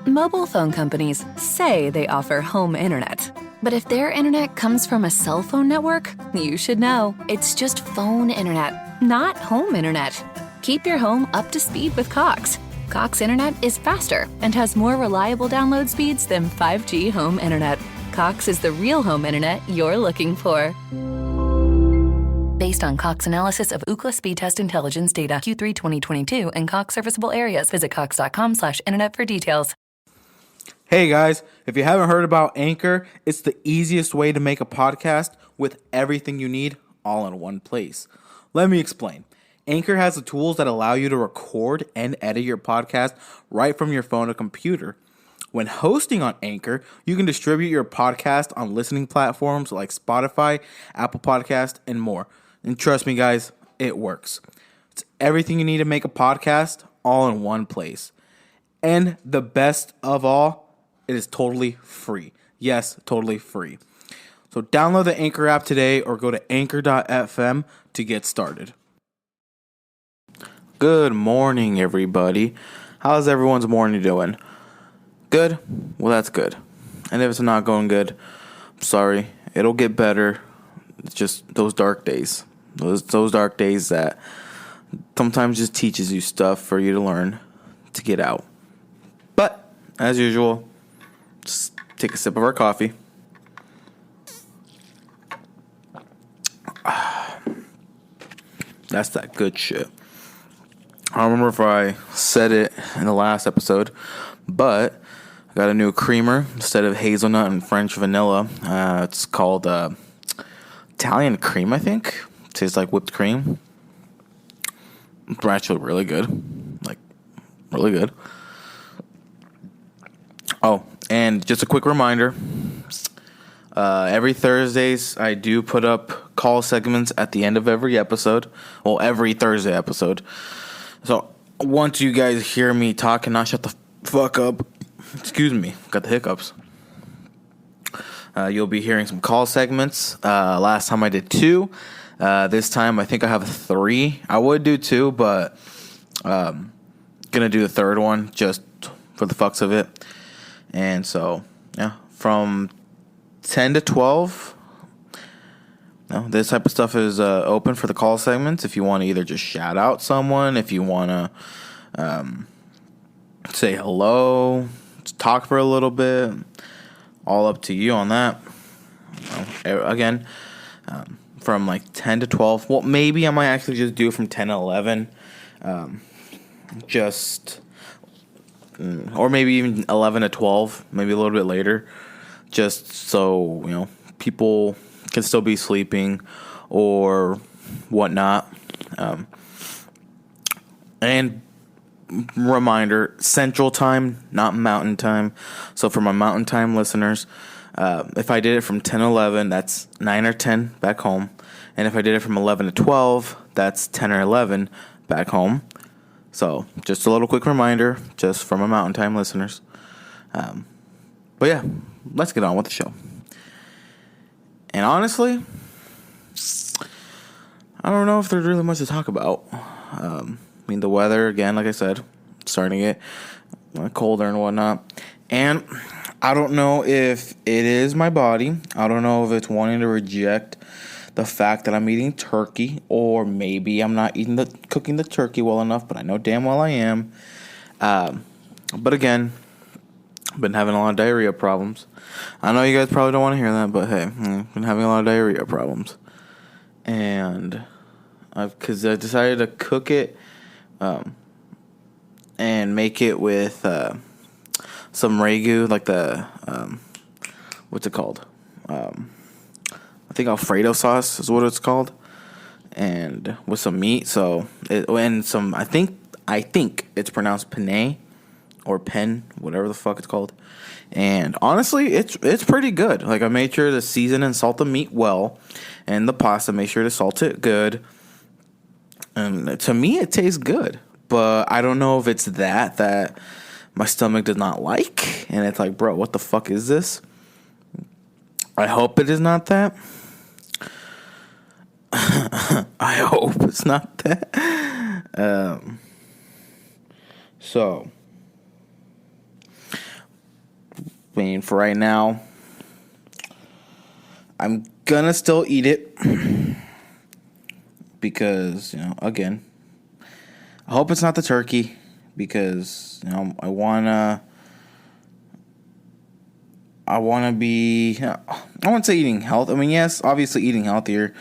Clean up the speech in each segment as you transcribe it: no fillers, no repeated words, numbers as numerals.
Mobile phone companies say they offer home internet. But if their internet comes from a cell phone network, you should know. It's just phone internet, not home internet. Keep your home up to speed with Cox. Cox internet is faster and has more reliable download speeds than 5G home internet. Cox is the real home internet you're looking for. Based on Cox analysis of Ookla speed test intelligence data Q3 2022 and Cox serviceable areas, visit cox.com/internet for details. Hey guys, if you haven't heard about Anchor, it's the easiest way to make a podcast with everything you need all in one place. Let me explain. Anchor has the tools that allow you to record and edit your podcast right from your phone or computer. When hosting on Anchor, you can distribute your podcast on listening platforms like Spotify, Apple Podcast, and more. And trust me guys, it works. It's everything you need to make a podcast all in one place. And the best of all, it is totally free. Yes, totally free. So download the Anchor app today or go to anchor.fm to get started. Good morning, everybody. How's everyone's morning doing? Good? Well, that's good. And if it's not going good, I'm sorry. It'll get better. It's just those dark days. Those dark days that sometimes just teaches you stuff for you to learn to get out. But, as usual, just take a sip of our coffee. That's that good shit. I don't remember if I said it in the last episode, but I got a new creamer instead of hazelnut and French vanilla. It's called Italian cream, I think. Tastes like whipped cream. It's actually really good. Like, really good. Oh, and just a quick reminder, every Thursdays I do put up call segments at the end of every episode. Well, every Thursday episode. So once you guys hear me talk and not shut the fuck up, excuse me, got the hiccups. You'll be hearing some call segments. Last time I did 2. This time I think I have 3. I would do 2, but gonna do the third one just for the fucks of it. And so, yeah, from 10 to 12, this type of stuff is open for the call segments. If you want to either just shout out someone, if you want to say hello, talk for a little bit, all up to you on that. Again, from like 10 to 12. Well, maybe I might actually just do from 10 to 11. Or maybe even 11 to 12, maybe a little bit later, just so, people can still be sleeping or whatnot. And reminder, Central Time, not Mountain Time. So for my Mountain Time listeners, if I did it from 10 to 11, that's 9 or 10 back home. And if I did it from 11 to 12, that's 10 or 11 back home. So, just a little quick reminder, just for my Mountain Time listeners. But yeah, let's get on with the show. And honestly, I don't know if there's really much to talk about. The weather, again, like I said, starting to get colder and whatnot. And I don't know if it is my body. I don't know if it's wanting to reject the fact that I'm eating turkey, or maybe I'm not cooking the turkey well enough, but I know damn well I am. But again, I've been having a lot of diarrhea problems. I know you guys probably don't want to hear that, but hey, I've been having a lot of diarrhea problems. And because I decided to cook it and make it with some ragu, like the, what's it called? I think Alfredo sauce is what it's called, and with some meat. So I think it's pronounced penne or pen, whatever the fuck it's called. And honestly, it's pretty good. Like, I made sure to season and salt the meat well, and the pasta, made sure to salt it good. And to me, it tastes good, but I don't know if it's that my stomach does not like, and it's like, bro, what the fuck is this? I hope it is not that. I hope it's not that. So, I mean, for right now, I'm gonna still eat it because, again, I hope it's not the turkey because, I wanna be, I wouldn't say eating health. I mean, yes, obviously eating healthier.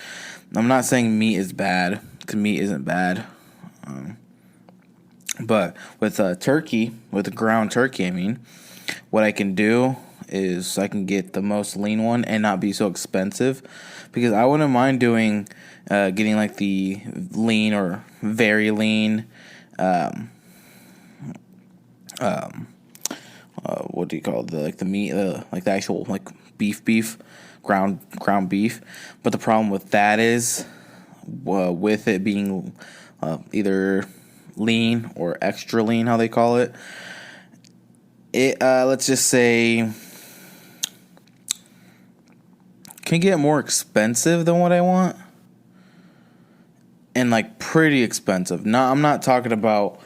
I'm not saying meat is bad, because meat isn't bad. But with turkey, with the ground turkey, I mean, what I can do is I can get the most lean one and not be so expensive, because I wouldn't mind getting like the lean or very lean, what do you call it? The meat, like the actual like beef, ground beef. But the problem with that is, with it being either lean or extra lean, how they call it, let's just say, can get more expensive than what I want, and like pretty expensive. No, I'm not talking about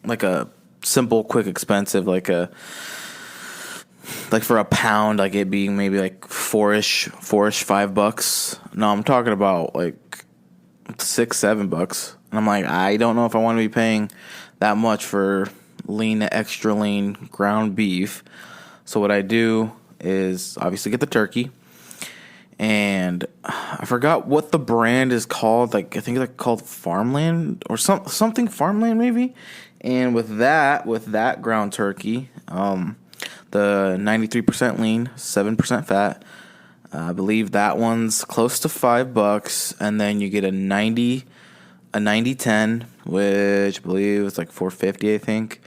like a simple, quick, expensive, like for a pound, like it being maybe like four-ish, $5. No, I'm talking about like $6-7. And I'm like, I don't know if I want to be paying that much for lean to extra lean ground beef. So what I do is obviously get the turkey, and I forgot what the brand is called. Like, I think it's like called Farmland or something Farmland maybe. And with that ground turkey, the 93% lean, 7% fat, I believe that one's close to $5. And then you get a 90-10, which I believe is like $4.50, I think.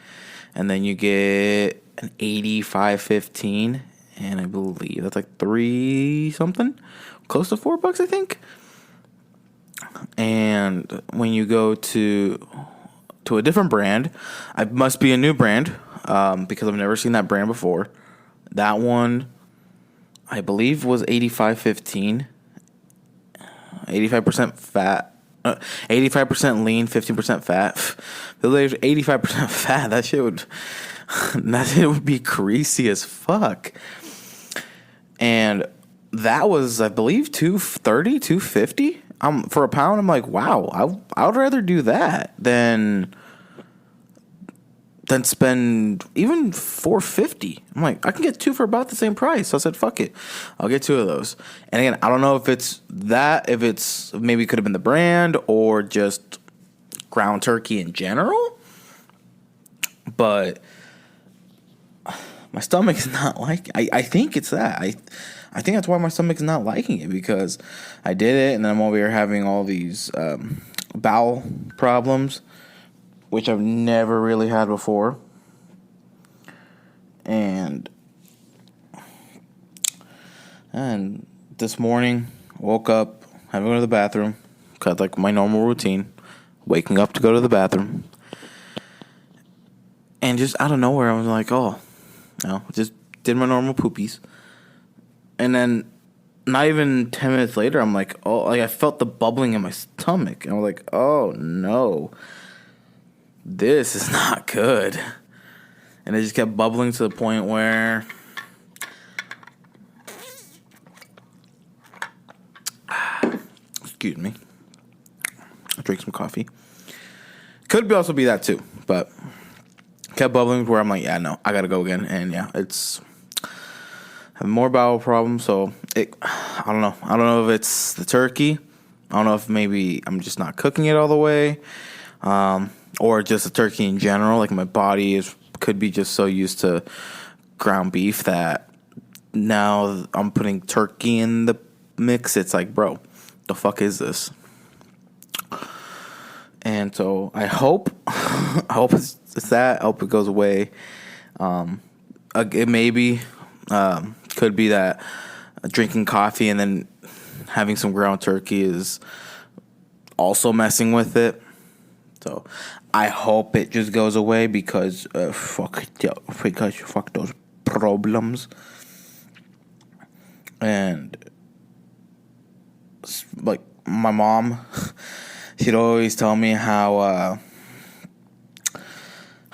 And then you get an 85-15, and I believe that's like $3 something, close to $4, I think. And when you go to a different brand, it must be a new brand, because I've never seen that brand before. That one, I believe, was 85-15, 85% fat. 85% lean, 15% fat. 85% fat. That shit would be greasy as fuck. And that was, I believe, $2.30, $2.50. For a pound. I'm like, wow, I would rather do that than spend even $4.50. I'm like, I can get two for about the same price. So I said, fuck it, I'll get two of those. And again, I don't know if it's maybe it could have been the brand or just ground turkey in general, but my stomach is not like, I think it's that. I think that's why my stomach is not liking it, because I did it and then I'm over here having all these bowel problems, which I've never really had before. And this morning, woke up, had to go to the bathroom, got like my normal routine, waking up to go to the bathroom. And just out of nowhere, I was like, just did my normal poopies. And then not even 10 minutes later, I'm like, I felt the bubbling in my stomach. And I was like, oh no, this is not good. And it just kept bubbling to the point where excuse me, I'll drink some coffee. Could also be that too, but kept bubbling where I'm like, yeah, no, I gotta go again. And yeah, it's having more bowel problems. So I don't know if it's the turkey. I don't know if maybe I'm just not cooking it all the way, or just the turkey in general. Like, my body could be just so used to ground beef that now I'm putting turkey in the mix. It's like, bro, the fuck is this? And so I hope it's that. I hope it goes away. It maybe could be that drinking coffee and then having some ground turkey is also messing with it. So I hope it just goes away, because fuck those problems. And like, my mom, she'd always tell me how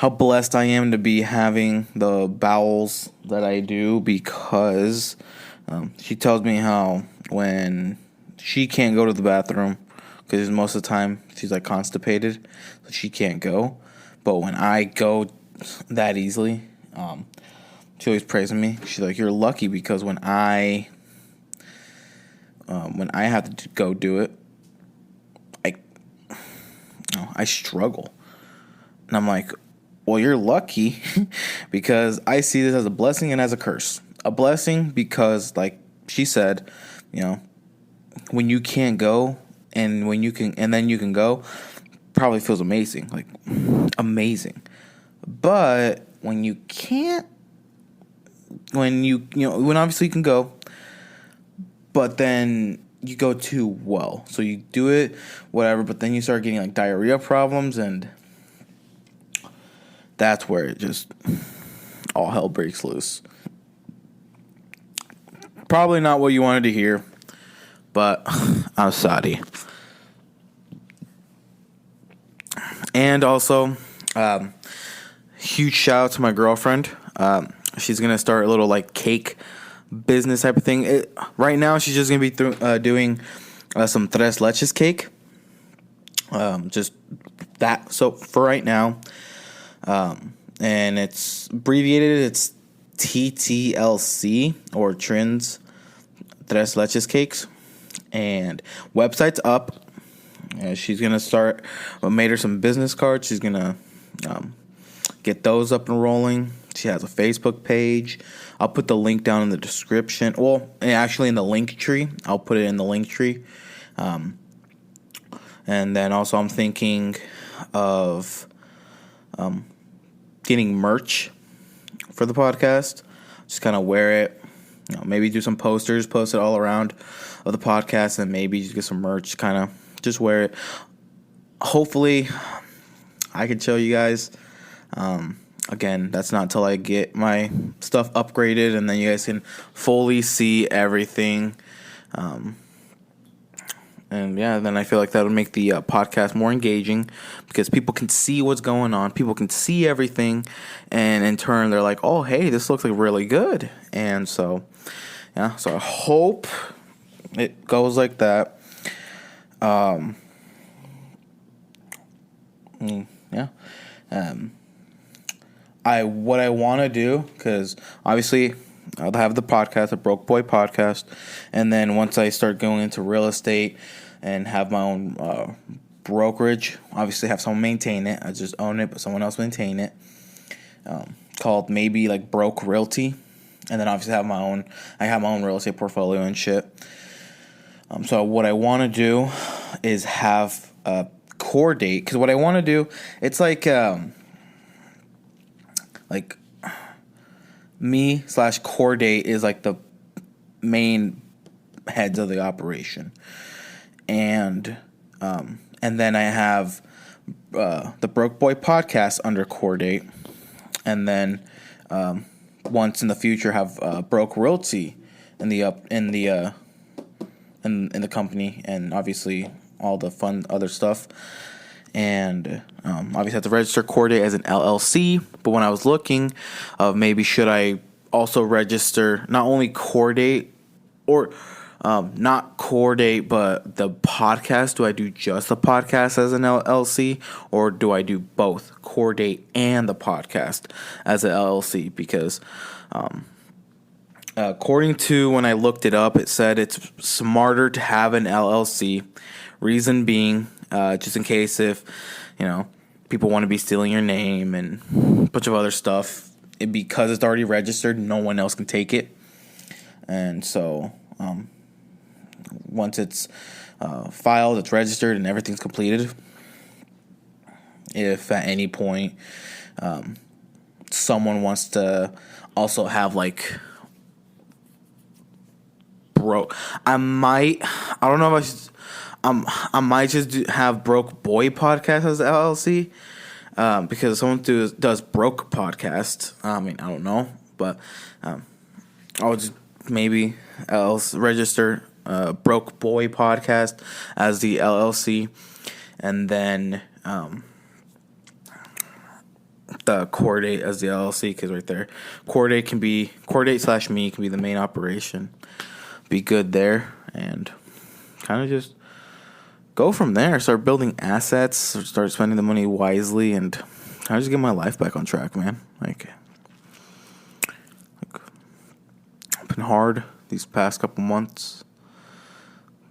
how blessed I am to be having the bowels that I do, because she tells me how when she can't go to the bathroom, because most of the time she's like constipated, so she can't go. But when I go that easily, she always praises me. She's like, "You're lucky, because when I have to go do it, I struggle." And I'm like, "Well, you're lucky," because I see this as a blessing and as a curse. A blessing because, like she said, when you can't go and when you can, and then you can go, probably feels amazing, like amazing. But when you can't, when obviously you can go, but then you go too well. So you do it, whatever, but then you start getting like diarrhea problems, and that's where it just all hell breaks loose. Probably not what you wanted to hear, but I'm sorry. And also, huge shout out to my girlfriend. She's gonna start a little like cake business type of thing. Right now, she's just gonna be doing some tres leches cake. Just that. So for right now, and it's abbreviated. It's TTLC, or Trins Tres Leches Cakes, and website's up. She's gonna start. I made her some business cards. She's gonna get those up and rolling. She has a Facebook page. I'll put the link down in the description. Well, actually in the link tree. I'll put it in the link tree. And then also I'm thinking of getting merch for the podcast. Just kind of wear it. Maybe do some posters, post it all around of the podcast, and maybe just get some merch. Kind of just wear it. Hopefully, I can show you guys. Again, that's not until I get my stuff upgraded, and then you guys can fully see everything. And yeah, then I feel like that would make the podcast more engaging, because people can see what's going on. People can see everything. And in turn, they're like, "Oh, hey, this looks like really good." And so, yeah, so I hope it goes like that. Yeah. What I want to do, because obviously I'll have the podcast, the Broke Boy podcast, and then once I start going into real estate and have my own brokerage, obviously have someone maintain it. I just own it, but someone else maintain it. Called maybe like Broke Realty, and then obviously have my own. I have my own real estate portfolio and shit. So what I want to do is have a core date, because what I want to do, it's like me/core date is like the main heads of the operation, and then I have the Broke Boy podcast under core date, and then once in the future have Broke Realty in the company, and obviously all the fun other stuff. And obviously have to register core date as an LLC. But when I was looking of maybe should I also register not only core date, or not core date, but the podcast. Do I do just the podcast as an LLC, or do I do both core date and the podcast as an LLC? Because according to when I looked it up, it said it's smarter to have an LLC. Reason being, just in case if, people want to be stealing your name and a bunch of other stuff, because it's already registered, no one else can take it. And so, once it's filed, it's registered, and everything's completed, if at any point someone wants to also have like I don't know if I should. I might just have Broke Boy podcast as LLC, because someone does Broke podcast. I mean, I don't know, but I'll just maybe register Broke Boy podcast as the LLC, and then the core date as the LLC, because right there, core date / me can be the main operation. Be good there and kind of just go from there. Start building assets, start spending the money wisely, and kind of just get my life back on track, man. Like it's been hard these past couple months.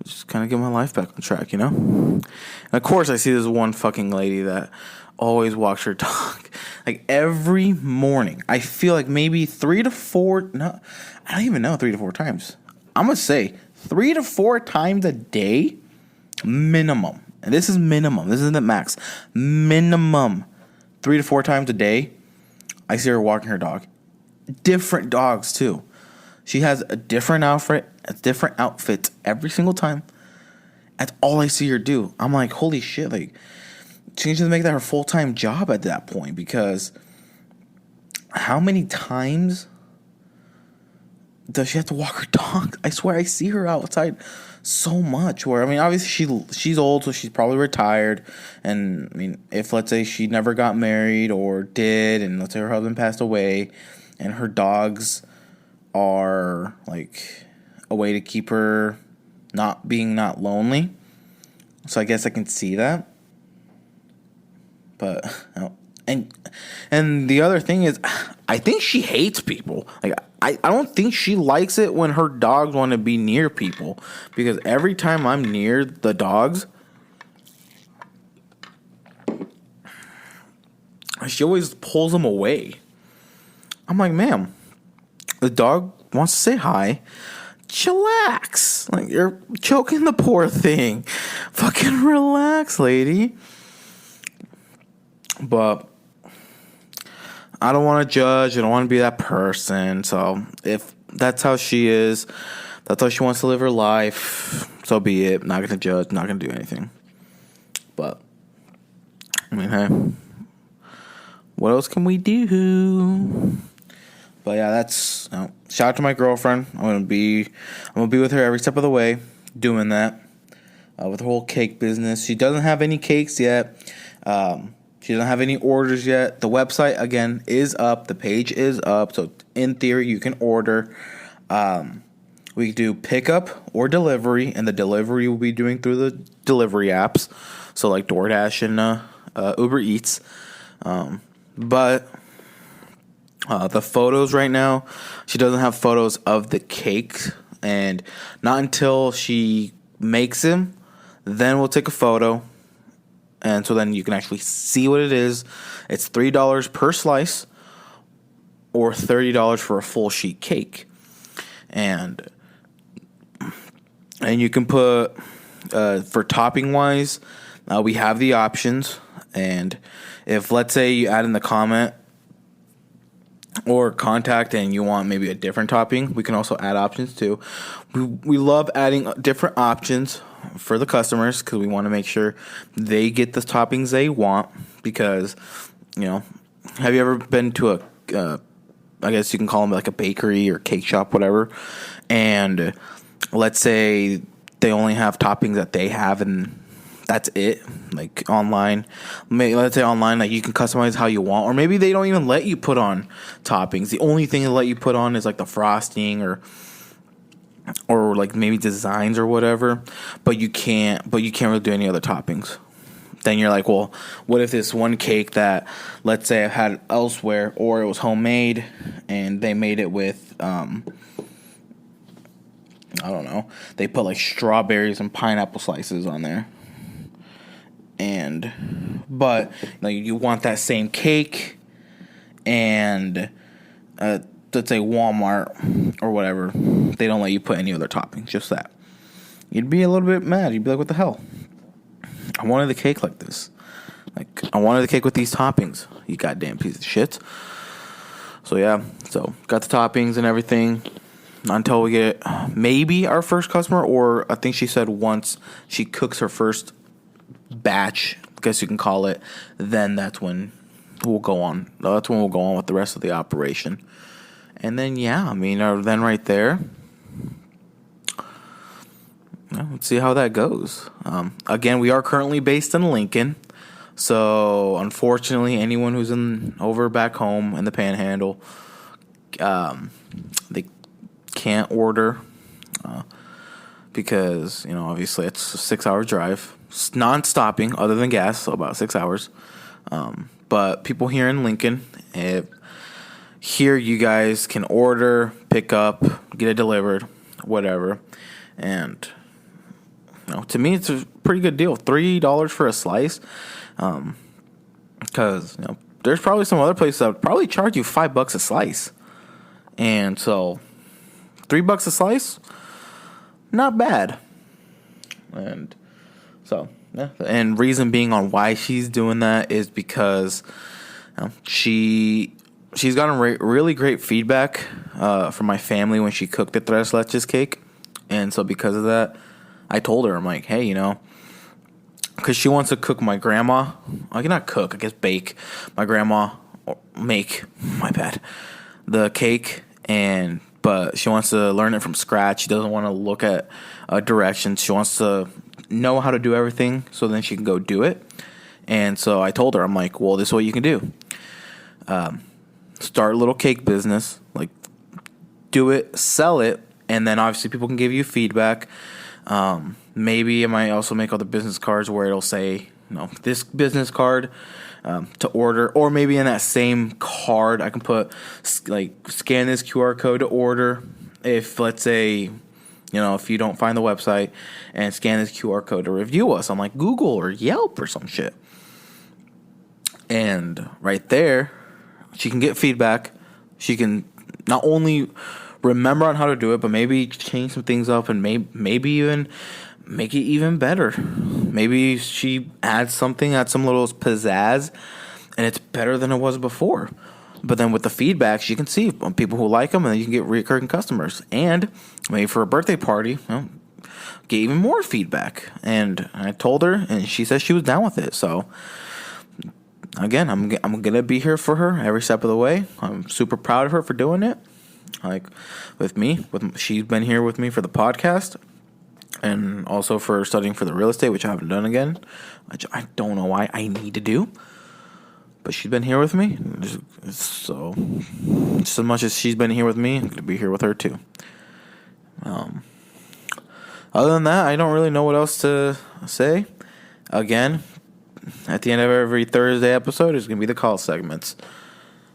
Just kind of get my life back on track, you know? And of course, I see this one fucking lady that always walks her dog. Like, every morning. I feel like maybe 3 to 4... No, I don't even know 3 to 4 times. I'm going to say 3 to 4 times a day, minimum. And this is minimum. This isn't the max. Minimum 3 to 4 times a day, I see her walking her dog. Different dogs, too. She has a different outfit every single time. That's all I see her do. I'm like, holy shit, like, she needs to make that her full-time job at that point, because how many times does she have to walk her dog? I swear I see her outside so much, where, I mean, obviously she's old, so she's probably retired, and, I mean, if, let's say, she never got married, or did, and let's say her husband passed away, and her dogs are like a way to keep her not lonely. So I guess I can see that. But and the other thing is, I think she hates people. Like I don't think she likes it when her dogs want to be near people, because every time I'm near the dogs, she always pulls them away. I'm like, ma'am, the dog wants to say hi. Chillax. Like, you're choking the poor thing. Fucking relax, lady. But I don't want to judge. I don't want to be that person. So if that's how she is, that's how she wants to live her life, so be it. Not going to judge. Not going to do anything. But, I mean, hey, what else can we do? But yeah, that's shout out to my girlfriend. I'm gonna be with her every step of the way, doing that with the whole cake business. She doesn't have any cakes yet. She doesn't have any orders yet. The website again is up. The page is up. So in theory, you can order. We do pickup or delivery, and the delivery we'll be doing through the delivery apps, so like DoorDash and Uber Eats. But the photos right now, she doesn't have photos of the cake, and not until she makes them, then we'll take a photo, and so then you can actually see what it is. It's $3 per slice, or $30 for a full sheet cake, and you can put for topping wise, we have the options, and if let's say you add in the comment or contact and you want maybe a different topping, we can also add options too. We love adding different options for the customers, because we want to make sure they get the toppings they want. Because, you know, have you ever been to a I guess you can call them like a bakery or cake shop, whatever, and let's say they only have toppings that they have, and that's it. Like online, let's say online, like you can customize how you want, or maybe they don't even let you put on toppings. The only thing they let you put on is like the frosting or like maybe designs or whatever. But you can't really do any other toppings. Then you're like, well, what if this one cake that, let's say, I've had elsewhere, or it was homemade and they made it with I don't know, they put like strawberries and pineapple slices on there. But like, you want that same cake, and let's say Walmart or whatever, they don't let you put any other toppings, just that. You'd be a little bit mad. You'd be like, what the hell? I wanted the cake like this. Like, I wanted the cake with these toppings, you goddamn piece of shit. So yeah, got the toppings and everything until we get maybe our first customer, or I think she said once she cooks her first batch, I guess you can call it, then that's when we'll go on. That's when we'll go on with the rest of the operation. And then, yeah, I mean, then right there, let's see how that goes. Again, we are currently based in Lincoln, So unfortunately, anyone who's over back home in the Panhandle, they can't order because obviously it's a 6 hour drive, non-stopping other than gas, so about 6 hours. But people here in Lincoln, here you guys can order, pick up, get it delivered, whatever, and to me it's a pretty good deal. $3 for a slice, because there's probably some other places that would probably charge you $5 a slice, and so $3 a slice, not bad. And so yeah, and reason being on why she's doing that is because she's gotten really great feedback from my family when she cooked the tres leches cake, and so because of that, I told her, I'm like, hey, because she wants to cook my grandma. I cannot cook, I guess bake my grandma, or make, my bad, the cake, but she wants to learn it from scratch. She doesn't want to look at directions. She wants to know how to do everything so then she can go do it. And so I told her, I'm like, well, this is what you can do. Start a little cake business, like do it, sell it, and then obviously people can give you feedback. Maybe I might also make other business cards where it'll say, this business card to order, or maybe in that same card I can put scan this QR code to order. If let's say, if you don't find the website, and scan this QR code to review us on like Google or Yelp or some shit. And right there, she can get feedback. She can not only remember on how to do it, but maybe change some things up and maybe even make it even better. Maybe she adds some little pizzazz, and it's better than it was before. But then with the feedback, she can see people who like them, and then you can get recurring customers. And maybe for a birthday party, get even more feedback. And I told her, and she said she was down with it. So again, I'm gonna be here for her every step of the way. I'm super proud of her for doing it. Like she's been here with me for the podcast, and also for studying for the real estate, which I haven't done again. I don't know why I need to do, but she's been here with me. So just as much as she's been here with me, I'm gonna be here with her too. Other than that, I don't really know what else to say. Again, at the end of every Thursday episode is gonna be the call segments.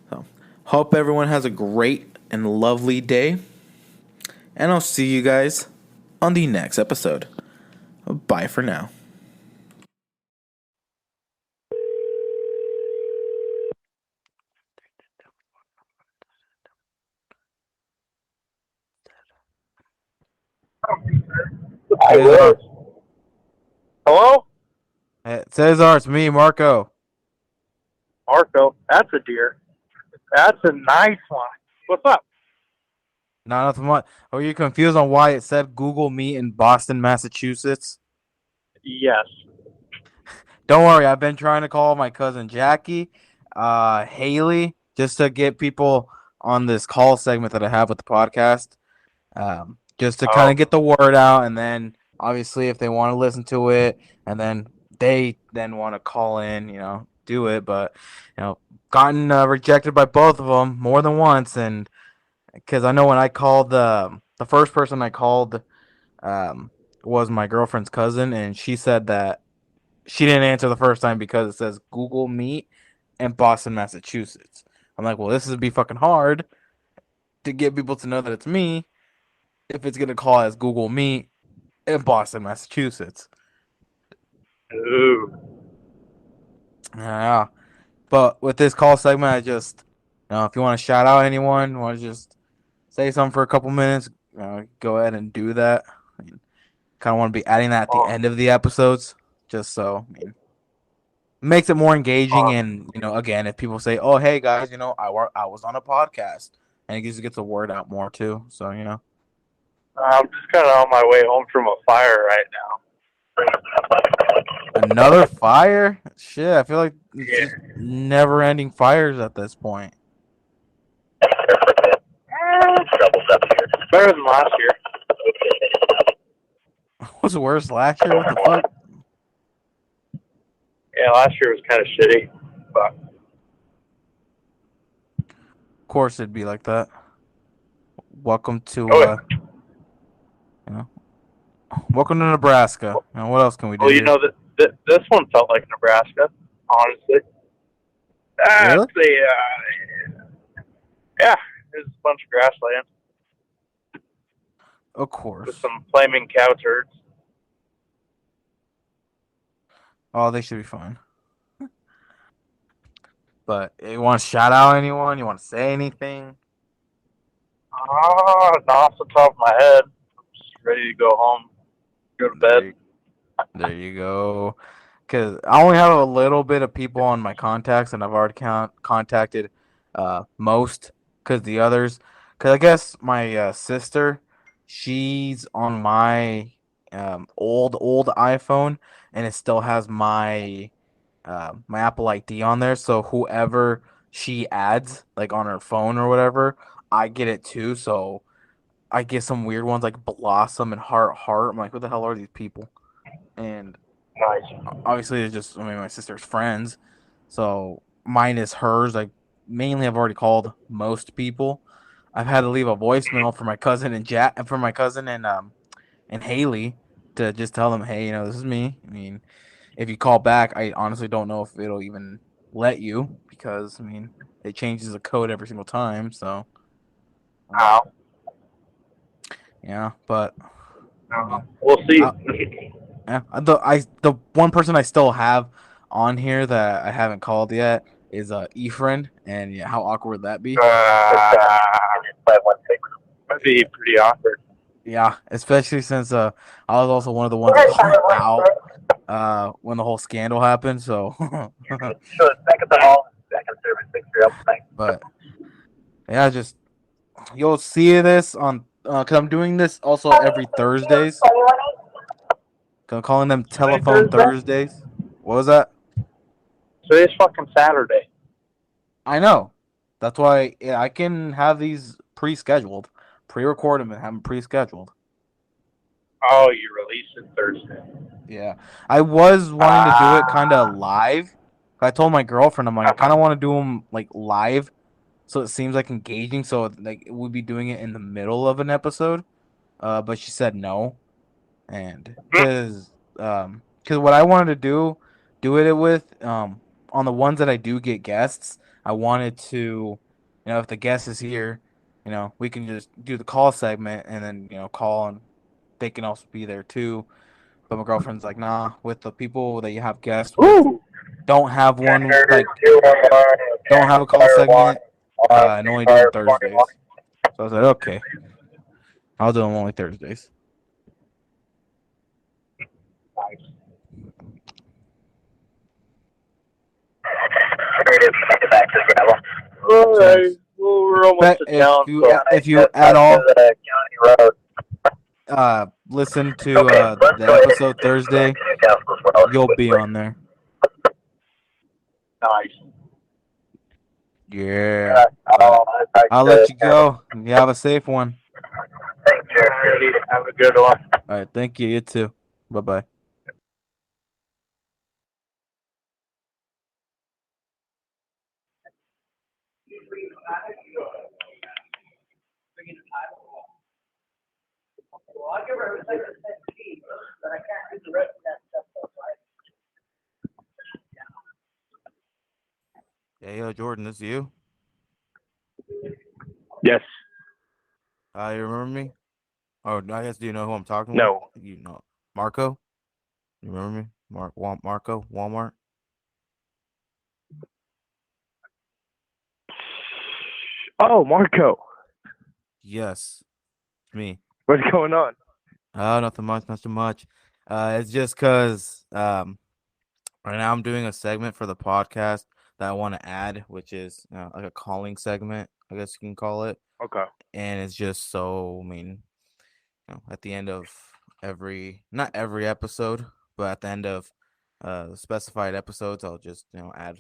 So hope everyone has a great and lovely day, and I'll see you guys on the next episode. Bye for now. Cesar. Hello? Cesar, it's me, Marco. Marco, that's a deer. That's a nice one. What's up? Not nothing much. Are you confused on why it said Google Meet in Boston, Massachusetts? Yes. Don't worry, I've been trying to call my cousin Jackie, Haley, just to get people on this call segment that I have with the podcast. Just to kind of get the word out, and then obviously if they want to listen to it, and then they want to call in, do it. But gotten rejected by both of them more than once, and because I know when I called the first person I called was my girlfriend's cousin, and she said that she didn't answer the first time because it says Google Meet in Boston, Massachusetts. I'm like, well, this would be fucking hard to get people to know that it's me if it's going to call as Google Meet in Boston, Massachusetts. Ooh. Yeah. But with this call segment, I just, if you want to shout out anyone, want to just say something for a couple minutes, go ahead and do that. Kind of want to be adding that at the end of the episodes, just so, makes it more engaging. And, again, if people say, oh, hey, guys, I was on a podcast, and it just gets the word out more, too. So, I'm just kind of on my way home from a fire right now. Another fire? Shit, I feel like it's just never-ending fires at this point. Better than last year. Was worse last year? What the fuck? Yeah, last year was kind of shitty, but Of course, it'd be like that. Welcome to, oh yeah. you know, welcome to Nebraska. Now, what else can we do Well, you here? know this one felt like Nebraska, honestly. Really? Yeah, there's a bunch of grassland Of with course. some flaming cow turds. Oh, they should be fine. But you want to shout out anyone? You want to say anything? Not off the top of my head. I'm just ready to go home, go to bed. There, there you go. Because I only have a little bit of people on my contacts, and I've already contacted most. Because the others, because I guess my sister, she's on my old iPhone, and it still has my Apple ID on there. So whoever she adds, like on her phone or whatever, I get it too. So I get some weird ones like Blossom and Heart. I'm like, who the hell are these people? And Nice. obviously it's just, I mean, my sister's friends. So mine is hers. Like mainly I've already called most people. I've had to leave a voicemail for my cousin and and Haley to just tell them, hey, this is me. I mean, if you call back, I honestly don't know if it'll even let you because I mean it changes the code every single time. So Ow. yeah, but I mean, We'll see. I, yeah, the one person I still have on here that I haven't called yet is Efren, and yeah, how awkward would that be? That'd be pretty awkward. Yeah, especially since I was also one of the ones that shut out when the whole scandal happened. So, but yeah, just you'll see this on because I'm doing this also every Thursdays. 'Cause I'm calling them Today's telephone Thursday? Thursdays. What was that? Today's fucking Saturday. I know. That's why yeah, I can have these pre-scheduled, pre-record them and have them pre-scheduled. Oh, you release it Thursday. Yeah, I was wanting to do it kind of live. I told my girlfriend, I'm like, I kind of want to do them like live, so it seems like engaging. So like we'd be doing it in the middle of an episode. But she said no, and because what I wanted to do it with on the ones that I do get guests, I wanted to, if the guest is here, we can just do the call segment and then call and they can also be there too. But my girlfriend's like, nah, with the people that you have guests with, Woo! don't have one Standard like 211, don't have a call fire one, segment, and only do them fire 21. Thursdays. So I was like, okay, I'll do them only Thursdays. Nice. All right. Since Well, we're almost to if town, you so if you at all listen to the episode Thursday, you'll be on there. nice. Yeah, but I'll let you go. You have a safe one. Alrighty, have a good one. All right, thank you. You too. Bye bye. Hey, yo, Jordan, this is you. Yes. You remember me? Oh, I guess do you know who I'm talking with? No. You know, Marco. You remember me? Marco, Walmart. Oh, Marco. Yes, it's me. What's going on? Oh, nothing much, not too much. It's just cause right now I'm doing a segment for the podcast that I want to add, which is like a calling segment, I guess you can call it. Okay. And it's just so, I mean, at the end of not every episode, but at the end of specified episodes, I'll just add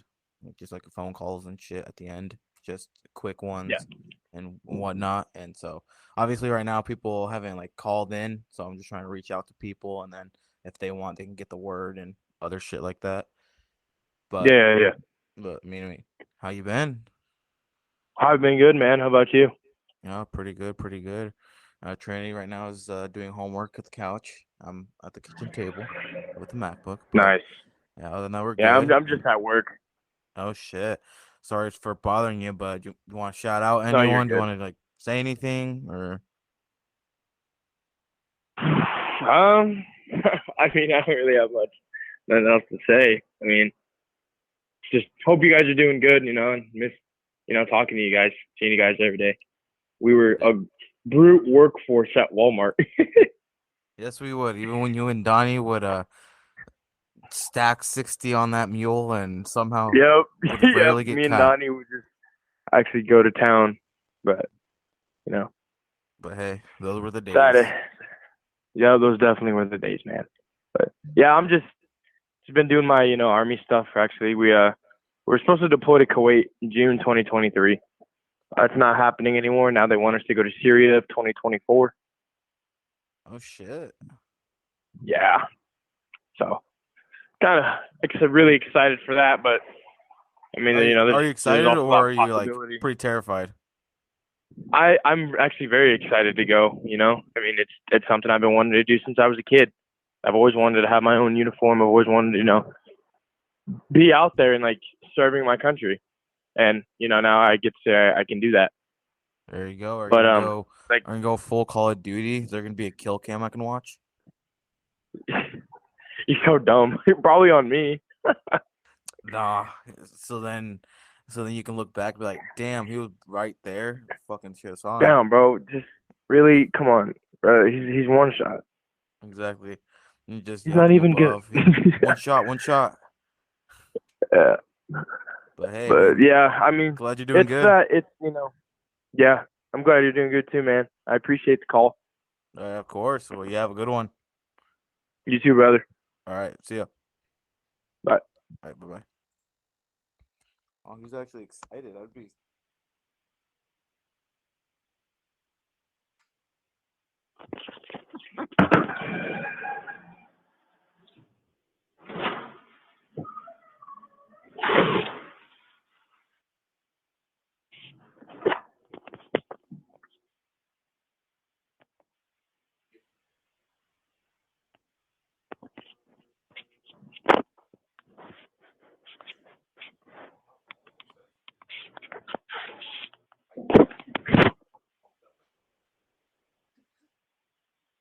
just like phone calls and shit at the end, just quick Yeah. ones and whatnot. And so obviously right now people haven't like called in, so I'm just trying to reach out to people, and then if they want, they can get the word and other shit like that. But Yeah. I mean, how you been? I've been good, man. How about you? Yeah, pretty good, pretty good. Trinity right now is doing homework at the couch. I'm at the kitchen table with the MacBook, but Nice. yeah, other than that, we're Yeah, I'm good. I'm just at work. Oh shit, sorry for bothering you, but you want to shout out No, you're anyone? Do you good. want to like say anything or? I mean, I don't really have nothing else to say. I mean, just hope you guys are doing good, and miss, talking to you guys, seeing you guys every day. We were a brute workforce at Walmart. Yes, we would. Even when you and Donnie would stack 60 on that mule and somehow Yep, would yep. rarely get Me and caught. Donnie would just actually go to town, but you know, But hey, those were the that days. yeah, those definitely were the days, man. But yeah, I'm just been doing my army stuff. Actually, we're supposed to deploy to Kuwait in June 2023. That's not happening anymore. Now they want us to go to Syria 2024. Oh shit. Yeah, so kind of really excited for that. But I mean, Are you there's are you there's excited also a or lot are of you like possibility. pretty terrified? I'm actually very excited to go. I mean, it's something I've been wanting to do since I was a kid. I've always wanted to have my own uniform. I've always wanted to, be out there and like serving my country. And now I can do that. There you go. Are you But gonna go? like Are you gonna go full Call of Duty? Is there gonna be a kill cam I can watch? you're so dumb. You're probably on me. Nah. So then, so then you can look back and be like, damn, he was right there. Fucking shit saw him. Down, bro. Just really, come on, bro. He's one shot. Exactly. You He's have not to go even good. above. One shot, one shot. Yeah. But hey, But man, yeah, I mean, glad you're doing good. it's yeah. I'm glad you're doing good too, man. I appreciate the call. Of course. Well, you have a good one. You too, brother. All right. See ya. Bye. All right. Bye bye. Oh, he's actually excited. I'd be.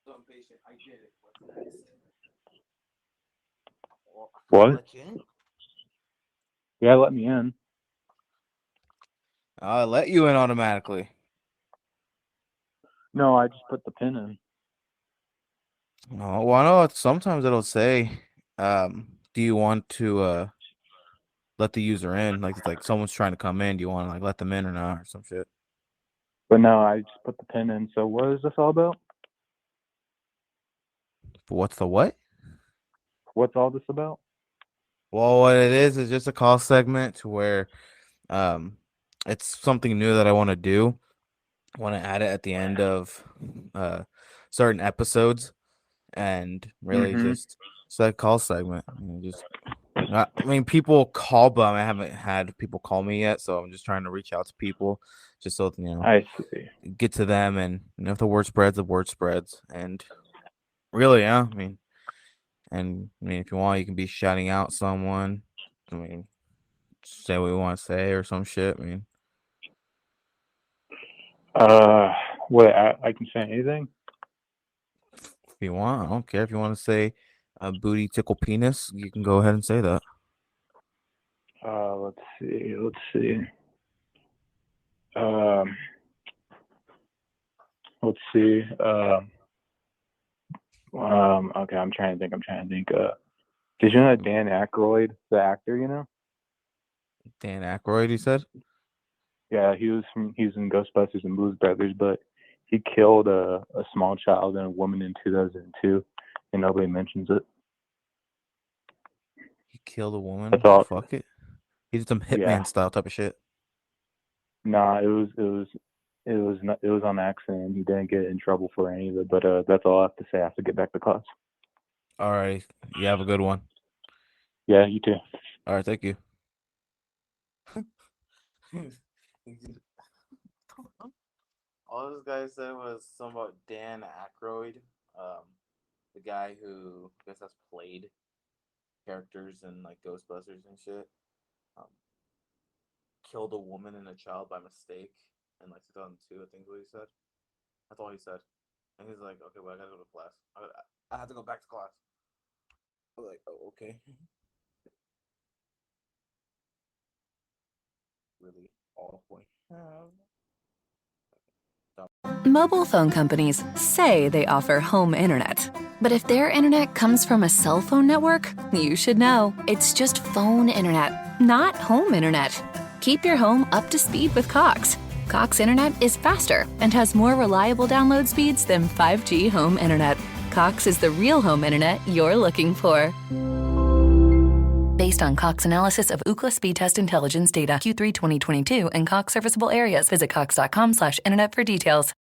So impatient. I did it. What's next? Well, I What? let you in. Yeah, let me in. I let you in automatically. No, I just put the pin in. Oh, well, I know sometimes it'll say, do you want to let the user in? Like it's like someone's trying to come in. Do you want to like let them in or not or some shit? But no, I just put the pin in. So what is this all about? But what's the what? What's all this about? Well, what it is just a call segment to where um it's something new that I want to do. I want to add it at the end of uh certain episodes and really Mm-hmm. just it's that call segment. Just I mean, people call, but I haven't had people call me yet, so I'm just trying to reach out to people, just so I see. get to them, and if the word spreads, and really, yeah, I mean, if you want, you can be shouting out someone. I mean, say what you want to say or some shit. I mean, Uh, what? I can say anything. if you want, I don't care if you want to say booty tickle penis, you can go ahead and say that. Let's see. Let's see. Um, let's see. Okay, I'm trying to think. Did you know that Dan Aykroyd, the actor? Dan Aykroyd, he said. Yeah, he was in Ghostbusters and Blues Brothers, but he killed a small child and a woman in 2002, and nobody mentions it. He killed a woman. That's all. Fuck it. He did some Yeah. hitman style type of shit. Nah, it was on accident. He didn't get in trouble for any of it. But that's all I have to say. I have to get back to class. All right, you have a good one. Yeah, you too. All right, thank you. All this guy said was something about Dan Aykroyd, the guy who I guess has played characters in like Ghostbusters and shit. Um, Killed a woman and a child by mistake in like 2002, I think is what he said. That's all he said. And he's like, okay, well, I gotta go to class. I have to go back to class. I was like, oh, okay. Really all the point. Mobile phone companies say they offer home internet. But if their internet comes from a cell phone network, you should know. It's just phone internet, not home internet. Keep your home up to speed with Cox. Cox internet is faster and has more reliable download speeds than 5G home internet. Cox is the real home internet you're looking for. Based on Cox analysis of Ookla speed test intelligence data Q3 2022 and Cox serviceable areas, visit cox.com/internet for details.